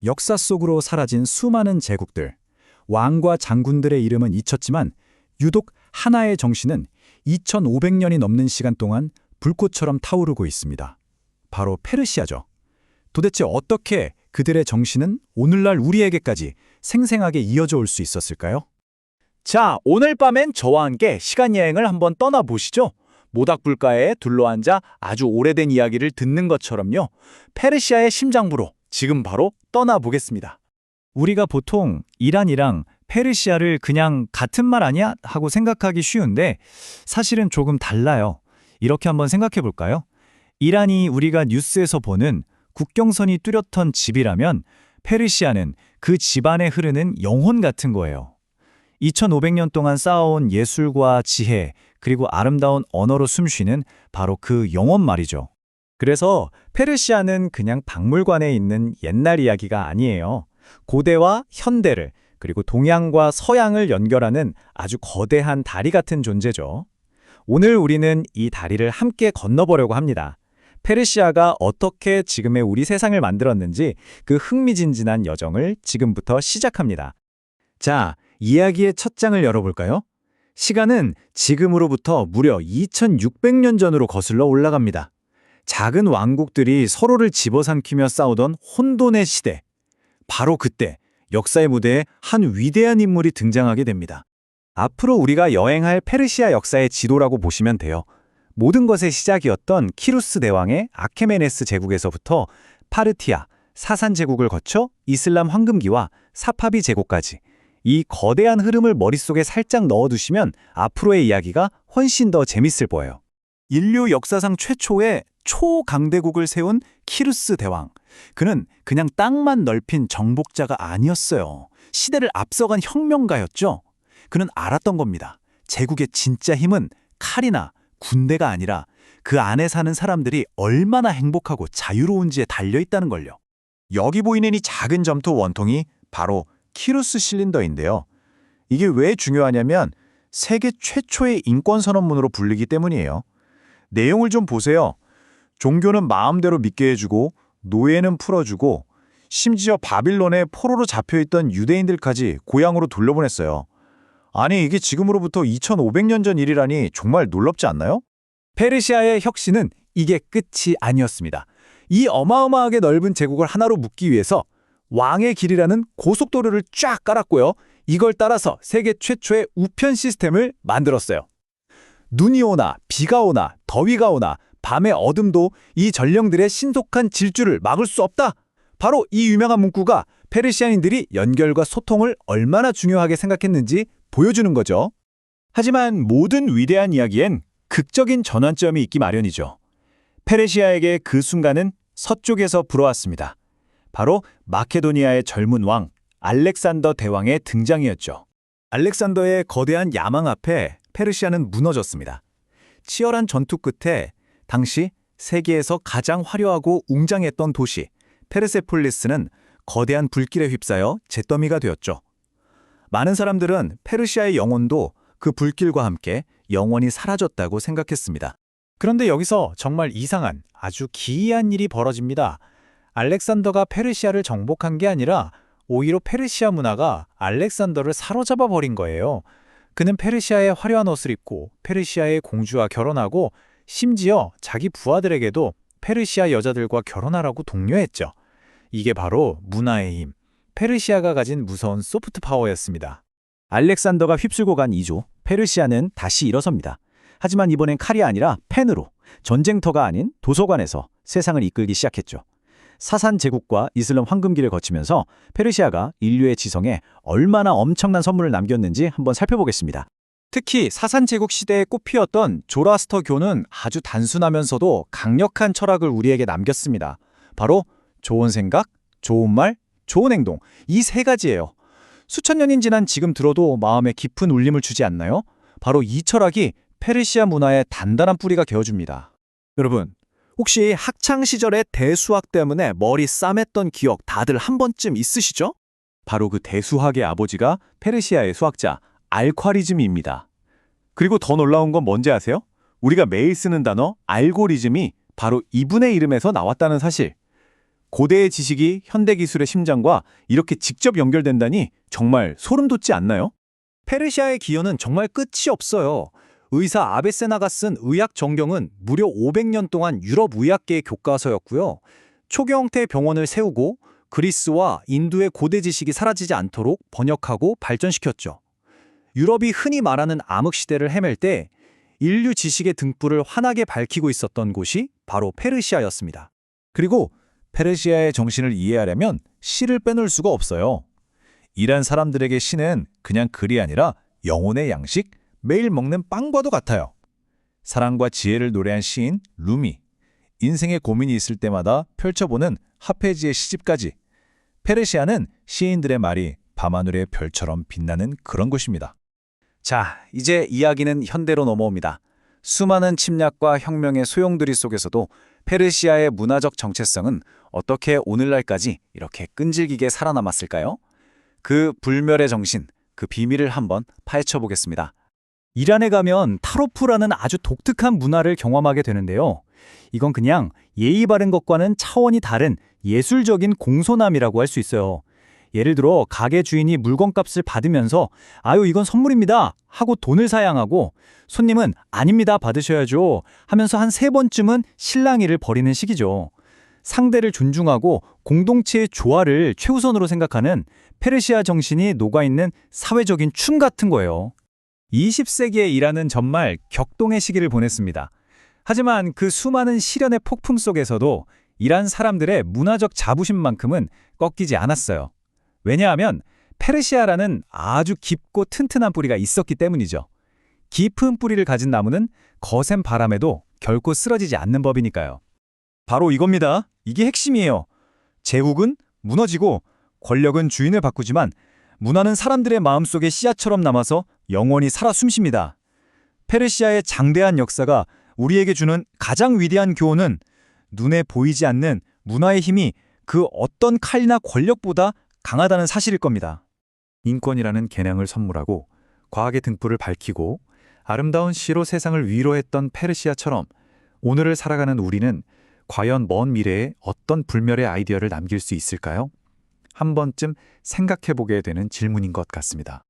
역사 속으로 사라진 수많은 제국들, 왕과 장군들의 이름은 잊혔지만 유독 하나의 정신은 2500년이 넘는 시간 동안 불꽃처럼 타오르고 있습니다. 바로 페르시아죠. 도대체 어떻게 그들의 정신은 오늘날 우리에게까지 생생하게 이어져 올 수 있었을까요? 자, 오늘 밤엔 저와 함께 시간여행을 한번 떠나보시죠. 모닥불가에 둘러앉아 아주 오래된 이야기를 듣는 것처럼요. 페르시아의 심장부로 지금 바로 떠나보겠습니다. 우리가 보통 이란이랑 페르시아를 그냥 같은 말 아니야? 하고 생각하기 쉬운데 사실은 조금 달라요. 이렇게 한번 생각해 볼까요? 이란이 우리가 뉴스에서 보는 국경선이 뚜렷한 집이라면 페르시아는 그 집안에 흐르는 영혼 같은 거예요. 2500년 동안 쌓아온 예술과 지혜, 그리고 아름다운 언어로 숨쉬는 바로 그 영혼 말이죠. 그래서 페르시아는 그냥 박물관에 있는 옛날 이야기가 아니에요. 고대와 현대를, 그리고 동양과 서양을 연결하는 아주 거대한 다리 같은 존재죠. 오늘 우리는 이 다리를 함께 건너보려고 합니다. 페르시아가 어떻게 지금의 우리 세상을 만들었는지 그 흥미진진한 여정을 지금부터 시작합니다. 자, 이야기의 첫 장을 열어볼까요? 시간은 지금으로부터 무려 2600년 전으로 거슬러 올라갑니다. 작은 왕국들이 서로를 집어삼키며 싸우던 혼돈의 시대. 바로 그때 역사의 무대에 한 위대한 인물이 등장하게 됩니다. 앞으로 우리가 여행할 페르시아 역사의 지도라고 보시면 돼요. 모든 것의 시작이었던 키루스 대왕의 아케메네스 제국에서부터 파르티아, 사산 제국을 거쳐 이슬람 황금기와 사파비 제국까지 이 거대한 흐름을 머릿속에 살짝 넣어두시면 앞으로의 이야기가 훨씬 더 재밌을 거예요. 인류 역사상 최초의 초강대국을 세운 키루스 대왕. 그는 그냥 땅만 넓힌 정복자가 아니었어요. 시대를 앞서간 혁명가였죠. 그는 알았던 겁니다. 제국의 진짜 힘은 칼이나 군대가 아니라 그 안에 사는 사람들이 얼마나 행복하고 자유로운지에 달려있다는 걸요. 여기 보이는 이 작은 점토 원통이 바로 키루스 실린더인데요. 이게 왜 중요하냐면 세계 최초의 인권선언문으로 불리기 때문이에요. 내용을 좀 보세요. 종교는 마음대로 믿게 해주고 노예는 풀어주고 심지어 바빌론에 포로로 잡혀있던 유대인들까지 고향으로 돌려보냈어요. 아니 이게 지금으로부터 2500년 전 일이라니 정말 놀랍지 않나요? 페르시아의 혁신은 이게 끝이 아니었습니다. 이 어마어마하게 넓은 제국을 하나로 묶기 위해서 왕의 길이라는 고속도로를 쫙 깔았고요. 이걸 따라서 세계 최초의 우편 시스템을 만들었어요. 눈이 오나 비가 오나 더위가 오나 밤의 어둠도 이 전령들의 신속한 질주를 막을 수 없다. 바로 이 유명한 문구가 페르시아인들이 연결과 소통을 얼마나 중요하게 생각했는지 보여주는 거죠. 하지만 모든 위대한 이야기엔 극적인 전환점이 있기 마련이죠. 페르시아에게 그 순간은 서쪽에서 불어왔습니다. 바로 마케도니아의 젊은 왕 알렉산더 대왕의 등장이었죠. 알렉산더의 거대한 야망 앞에 페르시아는 무너졌습니다. 치열한 전투 끝에 당시 세계에서 가장 화려하고 웅장했던 도시 페르세폴리스는 거대한 불길에 휩싸여 잿더미가 되었죠. 많은 사람들은 페르시아의 영혼도 그 불길과 함께 영원히 사라졌다고 생각했습니다. 그런데 여기서 정말 이상한 아주 기이한 일이 벌어집니다. 알렉산더가 페르시아를 정복한 게 아니라 오히려 페르시아 문화가 알렉산더를 사로잡아 버린 거예요. 그는 페르시아의 화려한 옷을 입고 페르시아의 공주와 결혼하고 심지어 자기 부하들에게도 페르시아 여자들과 결혼하라고 독려했죠. 이게 바로 문화의 힘, 페르시아가 가진 무서운 소프트 파워였습니다. 알렉산더가 휩쓸고 간 이조, 페르시아는 다시 일어섭니다. 하지만 이번엔 칼이 아니라 펜으로, 전쟁터가 아닌 도서관에서 세상을 이끌기 시작했죠. 사산 제국과 이슬람 황금기를 거치면서 페르시아가 인류의 지성에 얼마나 엄청난 선물을 남겼는지 한번 살펴보겠습니다. 특히 사산 제국 시대에 꽃피었던 조라스터교는 아주 단순하면서도 강력한 철학을 우리에게 남겼습니다. 바로 좋은 생각, 좋은 말, 좋은 행동, 이 세 가지예요. 수천 년이 지난 지금 들어도 마음에 깊은 울림을 주지 않나요? 바로 이 철학이 페르시아 문화의 단단한 뿌리가 되어줍니다. 여러분, 혹시 학창시절에 대수학 때문에 머리 싸맸던 기억 다들 한 번쯤 있으시죠? 바로 그 대수학의 아버지가 페르시아의 수학자 알콰리즘입니다. 그리고 더 놀라운 건 뭔지 아세요? 우리가 매일 쓰는 단어 알고리즘이 바로 이분의 이름에서 나왔다는 사실. 고대의 지식이 현대 기술의 심장과 이렇게 직접 연결된다니 정말 소름 돋지 않나요? 페르시아의 기여는 정말 끝이 없어요. 의사 아베세나가 쓴 의학 정경은 무려 500년 동안 유럽 의학계의 교과서였고요. 초기 형태의 병원을 세우고 그리스와 인도의 고대 지식이 사라지지 않도록 번역하고 발전시켰죠. 유럽이 흔히 말하는 암흑시대를 헤맬 때 인류 지식의 등불을 환하게 밝히고 있었던 곳이 바로 페르시아였습니다. 그리고 페르시아의 정신을 이해하려면 시를 빼놓을 수가 없어요. 이란 사람들에게 시는 그냥 글이 아니라 영혼의 양식, 매일 먹는 빵과도 같아요. 사랑과 지혜를 노래한 시인 루미, 인생의 고민이 있을 때마다 펼쳐보는 하페지의 시집까지. 페르시아는 시인들의 말이 밤하늘의 별처럼 빛나는 그런 곳입니다. 자, 이제 이야기는 현대로 넘어옵니다. 수많은 침략과 혁명의 소용돌이 속에서도 페르시아의 문화적 정체성은 어떻게 오늘날까지 이렇게 끈질기게 살아남았을까요? 그 불멸의 정신, 그 비밀을 한번 파헤쳐 보겠습니다. 이란에 가면 타로프라는 아주 독특한 문화를 경험하게 되는데요. 이건 그냥 예의 바른 것과는 차원이 다른 예술적인 공손함이라고 할 수 있어요. 예를 들어 가게 주인이 물건값을 받으면서 아유 이건 선물입니다 하고 돈을 사양하고 손님은 아닙니다 받으셔야죠 하면서 한 3번쯤은 실랑이를 벌이는 식이죠. 상대를 존중하고 공동체의 조화를 최우선으로 생각하는 페르시아 정신이 녹아있는 사회적인 춤 같은 거예요. 20세기의 이란은 정말 격동의 시기를 보냈습니다. 하지만 그 수많은 시련의 폭풍 속에서도 이란 사람들의 문화적 자부심만큼은 꺾이지 않았어요. 왜냐하면 페르시아라는 아주 깊고 튼튼한 뿌리가 있었기 때문이죠. 깊은 뿌리를 가진 나무는 거센 바람에도 결코 쓰러지지 않는 법이니까요. 바로 이겁니다. 이게 핵심이에요. 제국은 무너지고 권력은 주인을 바꾸지만 문화는 사람들의 마음속에 씨앗처럼 남아서 영원히 살아 숨쉽니다. 페르시아의 장대한 역사가 우리에게 주는 가장 위대한 교훈은 눈에 보이지 않는 문화의 힘이 그 어떤 칼이나 권력보다 강하다는 사실일 겁니다. 인권이라는 개량을 선물하고 과학의 등불을 밝히고 아름다운 시로 세상을 위로했던 페르시아처럼 오늘을 살아가는 우리는 과연 먼 미래에 어떤 불멸의 아이디어를 남길 수 있을까요? 한 번쯤 생각해보게 되는 질문인 것 같습니다.